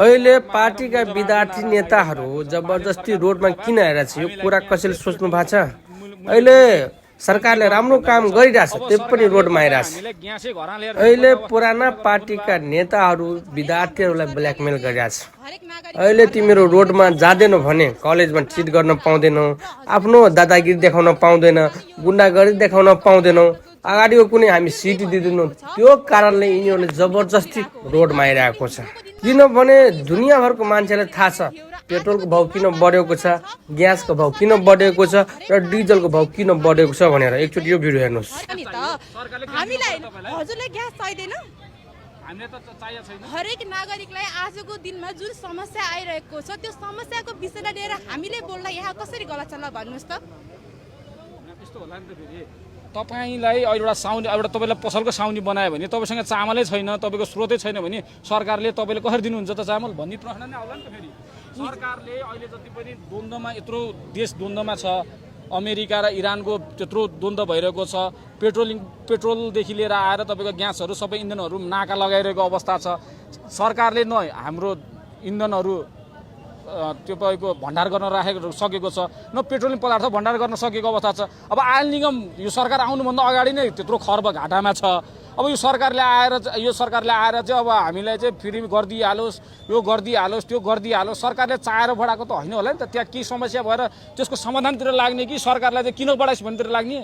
अहिले पार्टीका विद्यार्थी नेताहरू जबरजस्ती रोडमा किन आइरहेको छ यो कुरा कसैले सोच्नु भएको छ? अहिले सरकारले राम्रो काम गरिरहेछ, त्यो पनि रोडमा आइरहेछ। अहिले पुराना पार्टीका नेताहरू विद्यार्थीहरूलाई ब्ल्याकमेल गरिरहेछ। अहिले तिमीहरू रोडमा जाँदैनौ भने कलेजमा चिट गर्न पाउँदैनौ, आफ्नो दादागिरी देखाउन पाउँदैन, गुन्डागर्दी देखाउन पाउँदैनौ, अगाडिको कुनै हामी सिट दिँदैनौँ। त्यो कारणले यिनीहरूले जबरजस्ती रोडमा आइरहेको छ। किनभने दुनियाँभरको मान्छेलाई थाहा छ पेट्रोलको भाउ किन बढेको छ, ग्यासको भाउ किन बढेको छ र डिजलको भाउ किन बढेको छ भनेर। एकचोटि यो भिडियो हेर्नुहोस्। हरेक नागरिकलाई आजको दिनमा जुन समस्या आइरहेको छ त्यो समस्याको विषयलाई लिएर हामीले बोल्दा यहाँ कसरी गलत छ ल भन्नुहोस् त। तपाईलाई एउटा साउनी एउटा तपाईँलाई पसलको साउनी बनायो भने तपाईँसँग चामलै छैन, तपाईँको स्रोतै छैन भने सरकारले तपाईँले कसरी दिनुहुन्छ त चामल भन्ने प्रश्न नै आउला नि त। फेरि सरकारले अहिले जति पनि द्वन्द्वमा यत्रो देश द्वन्द्वमा छ, अमेरिका र इरानको त्यत्रो द्वन्द्व भइरहेको छ, पेट्रोलदेखि लिएर आएर तपाईँको ग्यासहरू सबै इन्धनहरू नाका लगाइरहेको अवस्था छ। सरकारले न हाम्रो इन्धनहरू त्यो तपाईँको भण्डार गर्न सकेको छ, न पेट्रोलियम पदार्थ भण्डार गर्न सकेको अवस्था छ। अब आयल निगम यो सरकार आउनुभन्दा अगाडि नै त्यत्रो खर्ब घाटामा छ। अब यो सरकारले आएर चाहिँ अब हामीलाई चाहिँ फ्री गरिदिइहालोस्, यो गरिदिइहालोस्, त्यो गरिदिइहालोस्, सरकारले चाहेर बढाएको त होइन होला नि त। त्यहाँ के समस्या भएर त्यसको समाधानतिर लाग्ने कि सरकारलाई चाहिँ किन बढाइस् भन्नेतिर लाग्ने?